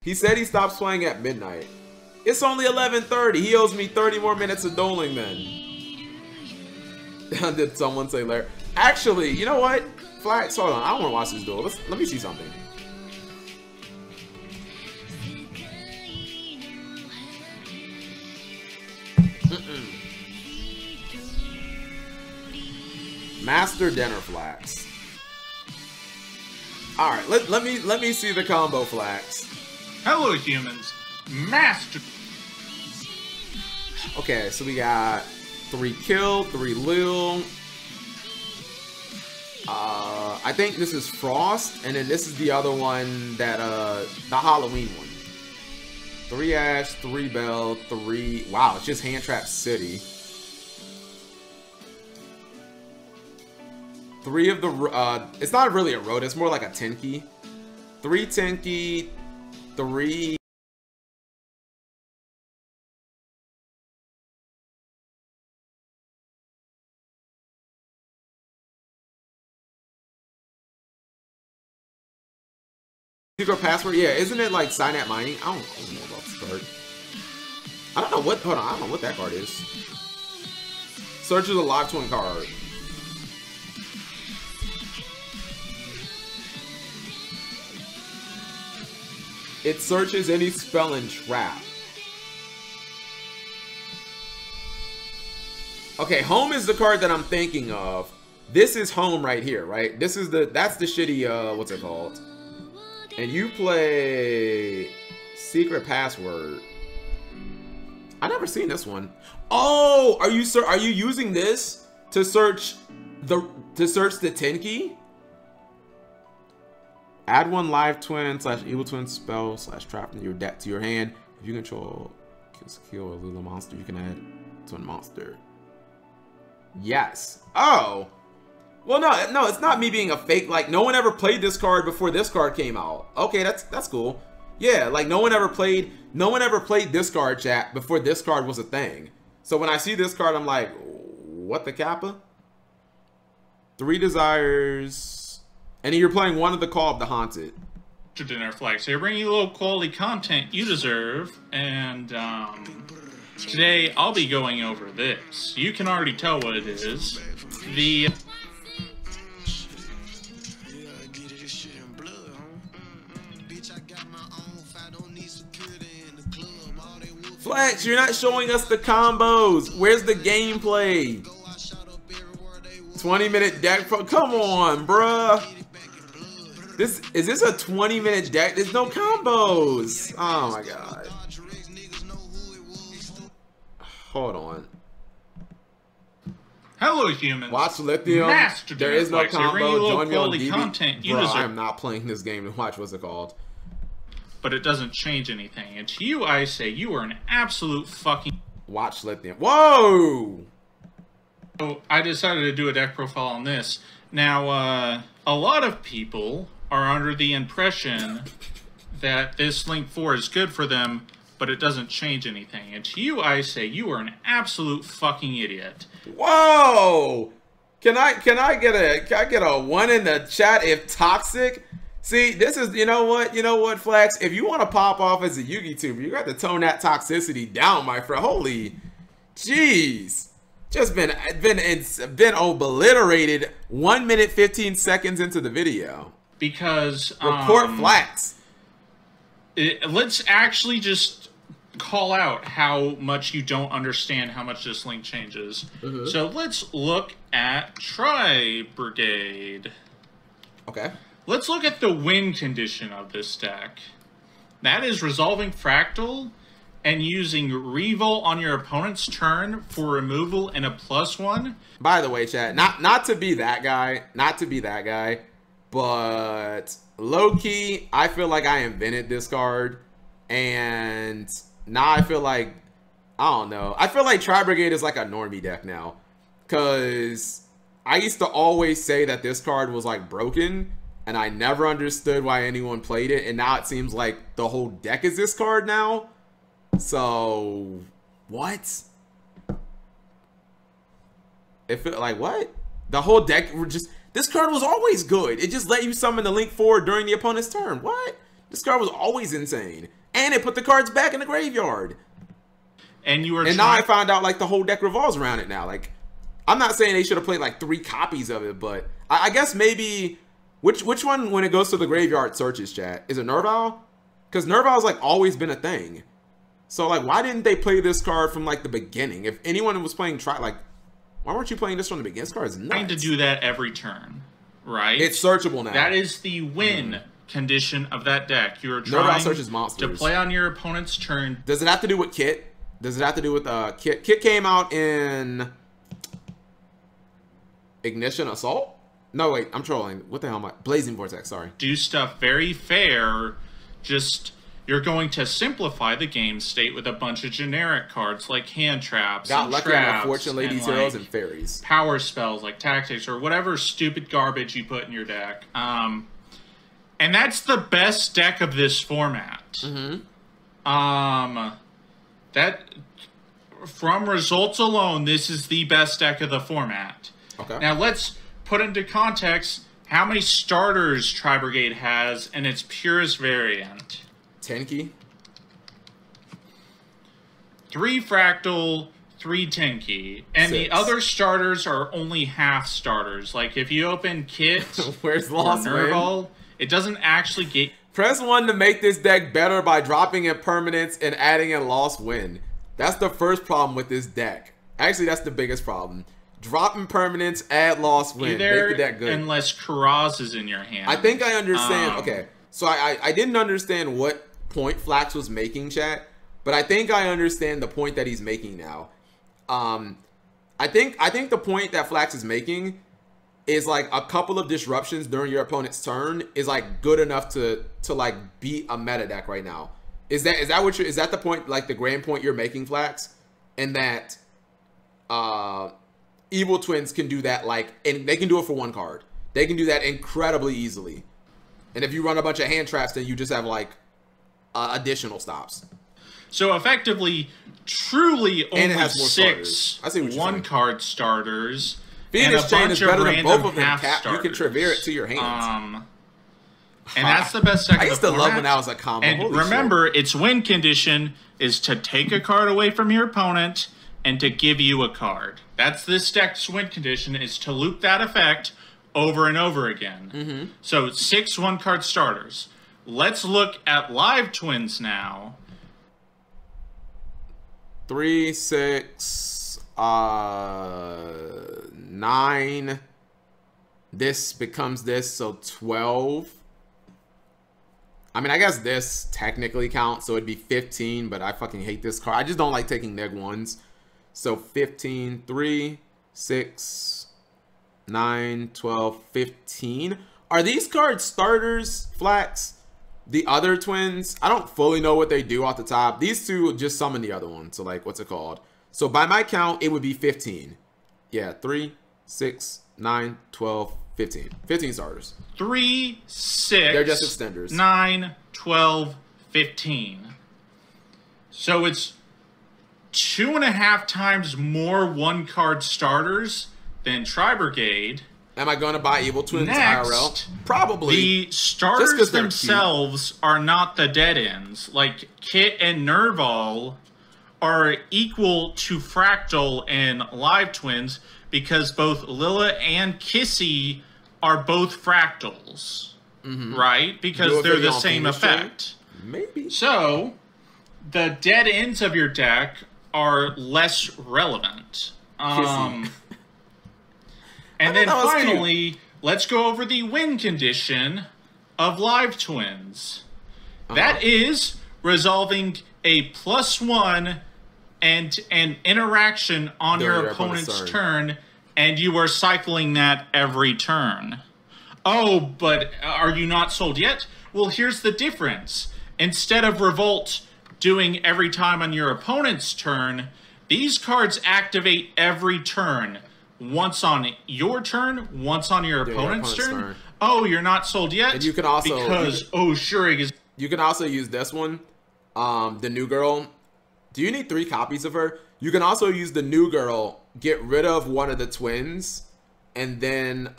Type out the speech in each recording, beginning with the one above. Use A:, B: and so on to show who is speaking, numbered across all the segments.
A: He said he stops playing at midnight. It's only 11:30. He owes me 30 more minutes of dueling then. Did someone say Larry? Actually, you know what? Flax, hold on. I don't want to watch this duel. Let me see something. Master Dinner Flax. All right, let me see the combo Flax.
B: Hello, humans. Master.
A: Okay, so we got 3 kill, 3 lil. I think this is Frost, and then this is the other one that the Halloween one. 3 Ash, 3 Bell, 3. Wow, it's just Hand Trap City. 3 of the it's not really a road, it's more like a Tenki. 3 Tenki, 3. Secret password? Yeah, isn't it like Synapse Mining? I don't know about this card. I don't know what, hold on, I don't know what that card is. Search is a live twin card. It searches any spell and trap. Okay, home is the card that I'm thinking of. This is home right here, right? This is that's the shitty, what's it called? And you play Secret Password. I never seen this one. Oh, are you using this to search the Tenki? Add 1 live twin / evil twin spell / trap in your deck to your hand. If you control kill a little monster, you can add twin monster. Yes. Oh. Well, no, it's not me being a fake. Like, no one ever played this card before this card came out. Okay, that's cool. Yeah, like no one ever played this card, chat, before this card was a thing. So when I see this card, I'm like, what the kappa? 3 desires, and you're playing 1 of the Call of the Haunted.
B: Dinner Flags. They bring you low quality content you deserve, and today I'll be going over this. You can already tell what it is. The
A: Flex, you're not showing us the combos. Where's the gameplay? 20-minute deck pro. Come on, bruh. Is this a 20-minute deck? There's no combos. Oh my god. Hold on.
B: Hello, humans.
A: Watch Lithium.
B: Master
A: there is no combo. Join me on DB.
B: Content you
A: Bro,
B: deserve.
A: I am not playing this game to watch. What's it called?
B: But it doesn't change anything. And to you, I say you are an absolute fucking...
A: Watch Lithium. Whoa!
B: So I decided to do a deck profile on this. Now, a lot of people are under the impression that this Link 4 is good for them, but it doesn't change anything. And to you, I say you are an absolute fucking idiot.
A: Whoa! Can I get a 1 in the chat if toxic? See, this is, you know what, Flex? If you want to pop off as a Yugi tuber, you got to tone that toxicity down, my friend. Holy, jeez, just been obliterated 1 minute 15 seconds into the video.
B: Because
A: report Flex.
B: Let's actually just call out how much you don't understand how much this link changes. So let's look at Tri Brigade.
A: Okay.
B: Let's look at the win condition of this deck. That is resolving Fractal and using Revol on your opponent's turn for removal and a +1.
A: By the way, chat, not to be that guy, but low-key, I feel like I invented this card, and now I feel like, I don't know, I feel like Tri Brigade is like a normie deck now, because I used to always say that this card was like broken, and I never understood why anyone played it, and now it seems like the whole deck is this card now. So, what? It felt like, what? The whole deck were just, this card was always good. It just let you summon the Link 4 during the opponent's turn. What? This card was always insane. And it put the cards back in the graveyard.
B: And you were
A: now I found out like the whole deck revolves around it now. Like, I'm not saying they should have played like 3 copies of it, but I guess maybe which one when it goes to the graveyard searches, chat? Is it Nerval? Because Nerval's like always been a thing. So like, why didn't they play this card from like the beginning? If anyone was playing why weren't you playing this from the beginning? This card is nuts.
B: Trying to do that every turn, right?
A: It's searchable now.
B: That is the win condition of that deck. You're
A: Nerval
B: trying
A: searches monsters.
B: to play on your opponent's turn.
A: Does it have to do with Kit? Does it have to do with Kit? Kit came out in Ignition Assault? No, wait, I'm trolling. What the hell am I? Blazing Vortex, sorry.
B: Do stuff very fair. Just, you're going to simplify the game state with a bunch of generic cards like hand traps.
A: Got
B: and
A: lucky
B: traps,
A: on Unfortunate Ladies, Heroes, and Fairies.
B: Power spells like Tactics or whatever stupid garbage you put in your deck. And that's the best deck of this format. That, from results alone, this is the best deck of the format.
A: Okay.
B: Now let's put into context how many starters Tri-Brigade has in its purest variant.
A: 10 key?
B: 3 Fractal, 3 10 key. And
A: 6.
B: the other starters are only half starters. Like if you open Kit
A: Where's
B: or
A: Lost
B: Nerval, it doesn't actually get...
A: Press 1 to make this deck better by dropping in permanents and adding in Lost Wind. That's the first problem with this deck. Actually, that's the biggest problem. Drop in permanents, add Lost Wind, make the deck good.
B: Unless Karaz is in your hand.
A: I think I understand. Okay, so I didn't understand what point Flax was making, chat, but I think I understand the point that he's making now. I think the point that Flax is making is like a couple of disruptions during your opponent's turn is like good enough to like beat a meta deck right now. Is that the point, like the grand point you're making, Flax? And that Evil Twins can do that, like, and they can do it for 1 card. They can do that incredibly easily. And if you run a bunch of hand traps, then you just have like additional stops.
B: So effectively, truly only
A: and it has more
B: 6 1-card starters.
A: Phoenix Chain is better than both of them. You can trevere it to your hands.
B: And that's the best deck.
A: I used to love when that was a combo.
B: And remember, its win condition is to take a card away from your opponent and to give you a card. That's this deck's win condition, is to loop that effect over and over again. So 6 1-card starters. Let's look at Live Twins now.
A: 3, 6, 9. This becomes this, so 12. I mean, I guess this technically counts, so it'd be 15, but I fucking hate this card. I just don't like taking neg-1s. So 15, 3, 6, 9, 12, 15. Are these cards starters, Flax? The other twins, I don't fully know what they do off the top. These two just summon the other one. So like, what's it called? So by my count, it would be 15. Yeah, 3, 6, 9, 12, 15. 15 starters.
B: 3, 6.
A: They're just extenders.
B: 9, 12, 15. So it's 2.5 times more 1-card starters than Tri-Brigade.
A: Am I going to buy Evil Twins
B: Next,
A: IRL? Probably.
B: The starters themselves are not the dead ends. Like, Kit and Nerval are equal to Fractal and Live Twins because both Lila and Kissy are both Fractals. Right? Because they're the same effect.
A: Maybe.
B: So, the dead ends of your deck are less relevant. And then finally, let's go over the win condition of Live Twins. That is resolving a +1 and an interaction on your opponent's turn, and you are cycling that every turn. Oh, but are you not sold yet? Well, here's the difference. Instead of Revolt doing every time on your opponent's turn, these cards activate every turn. Once on your turn, once on your opponent's turn. Oh, you're not sold yet?
A: And you can also...
B: Because Shurig is...
A: You can also use this one, the New Girl. Do you need 3 copies of her? You can also use the New Girl, get rid of one of the twins, and then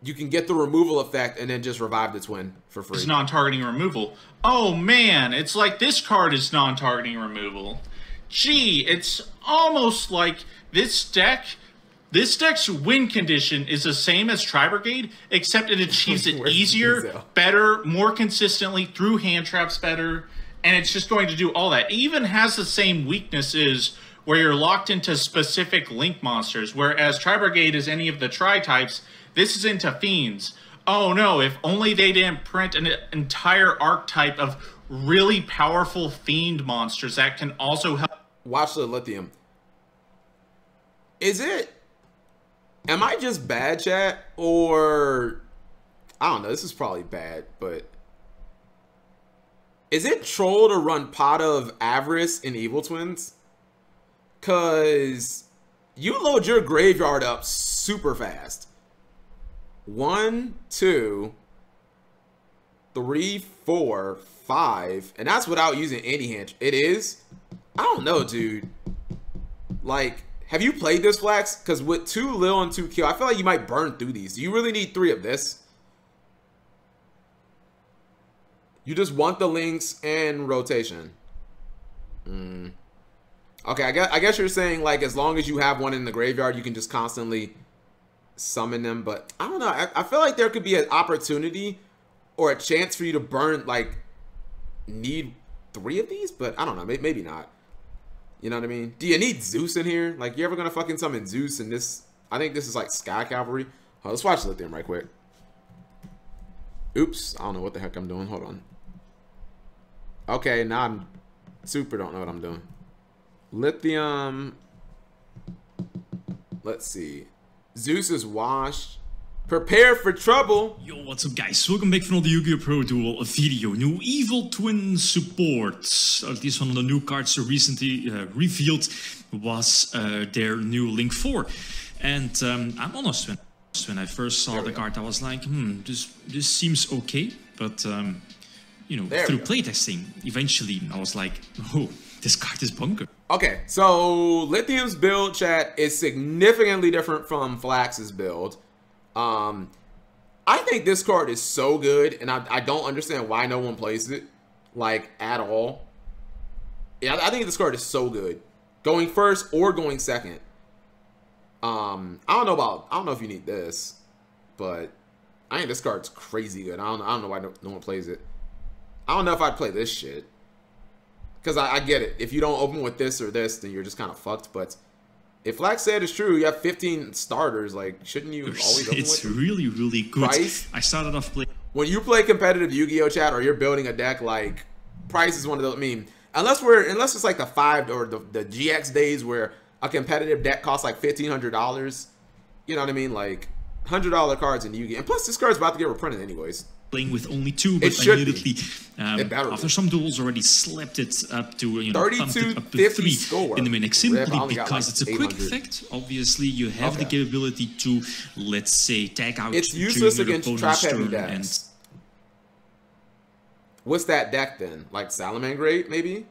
A: you can get the removal effect and then just revive the twin for free.
B: It's non-targeting removal. Oh man, it's like this card is non-targeting removal. Gee, it's almost like this deck's win condition is the same as Tri-Brigade, except it achieves it easier, better, more consistently, through hand traps better, and it's just going to do all that. It even has the same weaknesses where you're locked into specific link monsters, whereas Tri-Brigade is any of the Tri-types, this is into Fiends. Oh no, if only they didn't print an entire archetype of really powerful Fiend monsters that can also help.
A: Watch the Lithium. Am I just bad, chat? Or, I don't know, this is probably bad, but is it troll to run Pot of Avarice in Evil Twins? Because you load your graveyard up super fast. 1, 2, 3, 4, 5, and that's without using any hand. It is? I don't know, dude. Like, have you played this, Flax? Because with 2 Lil and 2 Kill, I feel like you might burn through these. Do you really need 3 of this? You just want the links and rotation. Okay, I guess you're saying, like, as long as you have one in the graveyard, you can just constantly summon them. But I don't know. I feel like there could be an opportunity or a chance for you to burn, like, need 3 of these. But I don't know. Maybe not. You know what I mean? Do you need Zeus in here? Like, you ever gonna fucking summon Zeus in this? I think this is like Sky Cavalry. Oh, let's watch Lithium right quick. Oops. I don't know what the heck I'm doing. Hold on. Okay, now I'm super don't know what I'm doing. Lithium. Let's see. Zeus is washed. Prepare for trouble.
C: Yo, what's up, guys? Welcome back from the Yu-Gi-Oh! Pro Duel video. New Evil Twin support. At least one of the new cards recently revealed was their new Link 4. And I'm honest, when I first saw the card, I was like, this seems okay. But, you know, through playtesting, eventually I was like, oh, this card is bunker.
A: Okay, so Lithium's build, chat, is significantly different from Flax's build. I think this card is so good, and I don't understand why no one plays it, like, at all. Yeah, I think this card is so good. Going first or going second. I don't know if you need this, but I think this card's crazy good. I don't know why no one plays it. I don't know if I'd play this shit. Because I get it. If you don't open with this or this, then you're just kind of fucked, but if Flax said it's true, you have 15 starters, like, shouldn't you always open
C: It's
A: with
C: really, really good.
A: Price?
C: I started off playing.
A: When you play competitive Yu-Gi-Oh! Chat, or you're building a deck, like, Price is one of those, I mean, unless it's like the 5 or the GX days where a competitive deck costs like $1,500, you know what I mean? Like, $100 cards in Yu-Gi-Oh! And plus, this card's about to get reprinted anyways.
C: Playing with only 2, but I immediately, after some duels, already slapped it up to, you know,
A: 32,
C: up to
A: 50
C: 3
A: score.
C: in the mix, simply because
A: like
C: it's a quick effect. Obviously, you have the capability to, let's say, tag out.
A: It's useless against trap-heavy decks. What's that deck then? Like Salamangreat, maybe?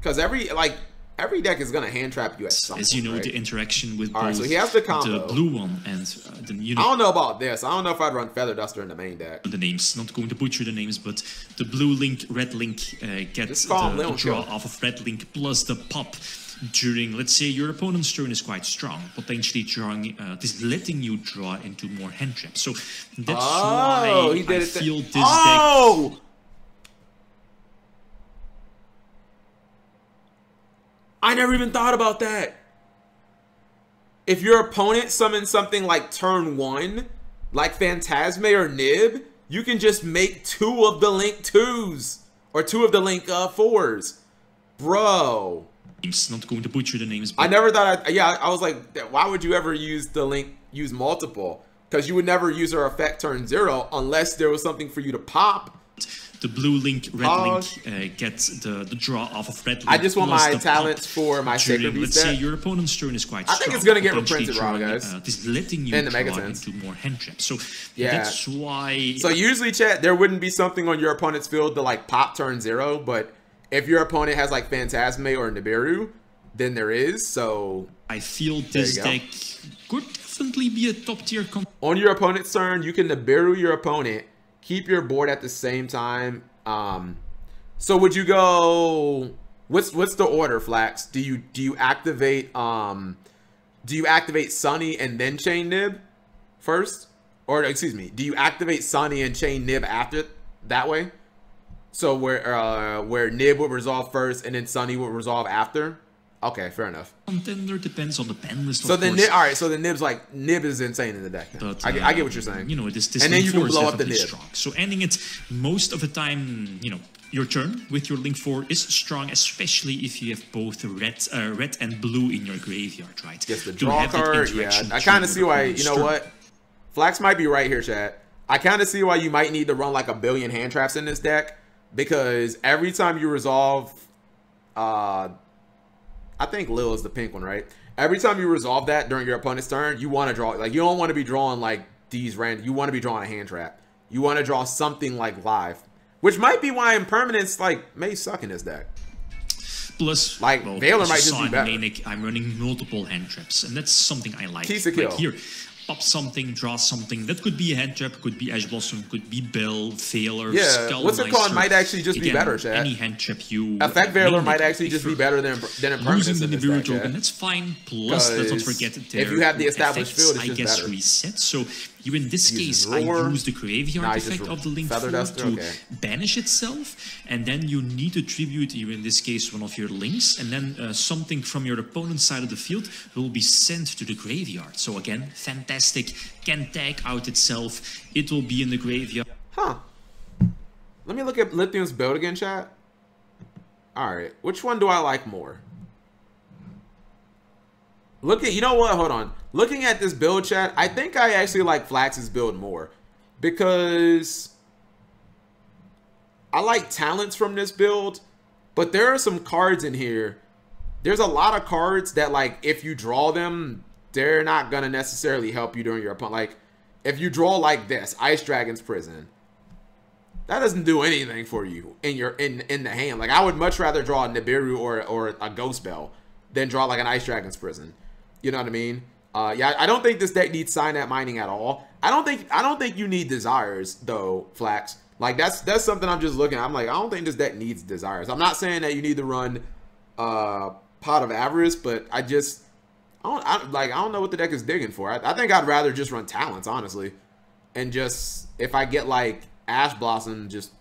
A: Because every deck is gonna hand trap you at some
C: As you know,
A: right?
C: the interaction with
A: All right,
C: both
A: so he has the combo.
C: The blue one and the, you know,
A: I don't know about this. I don't know if I'd run Feather Duster in the main deck.
C: the names, not going to butcher the names, but the blue link, red link gets
A: call him
C: the
A: Leon
C: draw
A: Kill.
C: off of red link plus the pop during, let's say, your opponent's turn is quite strong, potentially drawing, this letting you draw into more hand traps. So that's why
A: he did
C: I
A: it
C: feel this
A: deck. I never even thought about that. If your opponent summons something like turn 1, like Phantasme or Nib, you can just make 2 of the Link 2s. Or 2 of the Link 4s. Bro.
C: Not going to butcher the names.
A: I never thought, I was like, why would you ever use the Link, use multiple? Because you would never use her effect turn 0 unless there was something for you to pop.
C: The blue link, red link gets the draw off of red link.
A: I just want my talents for my Sacred Beast
C: let's
A: deck.
C: say your opponent's turn is quite strong.
A: I think it's going to get reprinted wrong, guys.
C: This letting you
A: in the
C: draw
A: Megatons.
C: into more hand traps. So
A: yeah.
C: that's why...
A: So usually, chat, there wouldn't be something on your opponent's field to, like, pop turn 0, but if your opponent has, like, Phantasme or Nibiru, then there is, so...
C: I feel this deck could definitely be a top tier
A: On your opponent's turn, you can Nibiru your opponent, keep your board at the same time. So would you go? What's the order, Flax? Do you activate Sunny and then chain Nib first, or excuse me, do you activate Sunny and chain Nib after that way? So where Nib would resolve first and then Sunny would resolve after. Okay, fair enough.
C: Contender depends on the ban list.
A: So then, all right. So the Nib is insane in the deck.
C: But,
A: I get what you're saying.
C: You know, this
A: and then you can blow up the Nib.
C: Strong. So ending it most of the time, you know, your turn with your Link 4 is strong, especially if you have both red and blue in your graveyard, right?
A: Yes, the draw card. Yeah, I kind of see why. You know what? Flax might be right here, chat. I kind of see why you might need to run like a billion hand traps in this deck, because every time you resolve, I think Lil is the pink one, right? Every time you resolve that during your opponent's turn, you want to draw, like, you don't want to be drawing like these random, you want to be drawing a hand trap. You want to draw something like live, which might be why Impermanence like may suck in this deck.
C: Plus,
A: like,
C: well,
A: Veiler might just be better.
C: Manic, I'm running multiple hand traps, and that's something I like.
A: Keys to kill.
C: Like here, pop something, draw something. That could be a hand trap, could be Ash Blossom, could be Bell, Veiler,
A: yeah, what's it called? Might actually just be better, chat.
C: Any hand trap you...
A: Effect Veiler might actually just be better than Impermanence
C: losing the
A: in this
C: Nibiru
A: deck,
C: token, that's fine. Plus, let's not forget that
A: if you have the established field, it's just better.
C: Reset. So you, in this case, I use the graveyard effect of the Link 4 to banish itself, and then you need to tribute, here in this case, one of your links, and then something from your opponent's side of the field will be sent to the graveyard. So again, fantastic. Can tag out itself. It will be in the graveyard.
A: Huh. Let me look at Lithium's build again, chat. Alright. Which one do I like more? You know what? Hold on. Looking at this build, chat, I think I actually like Flax's build more, because I like talents from this build, but there are some cards in here. There's a lot of cards that, like, if you draw them, they're not gonna necessarily help you during your opponent. Like, if you draw like this, Ice Dragon's Prison, that doesn't do anything for you in your in the hand. Like, I would much rather draw a Nibiru or a Ghost Bell than draw like an Ice Dragon's Prison. You know what I mean? Yeah, I don't think this deck needs Synapse Mining at all. I don't think you need Desires though, Flax. Like, that's something I'm just looking at. I'm like, I don't think this deck needs Desires. I'm not saying that you need to run Pot of Avarice, but I don't know what the deck is digging for. I think I'd rather just run Talents, honestly, and just, if I get like Ash Blossom, just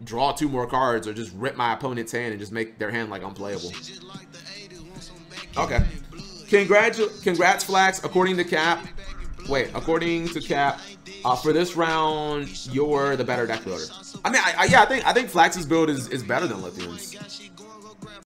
A: draw 2 more cards, or just rip my opponent's hand and just make their hand like unplayable. Okay. Congrats, Flax. According to Cap, for this round, you're the better deck builder. I mean, I think Flax's build is better than Lithium's.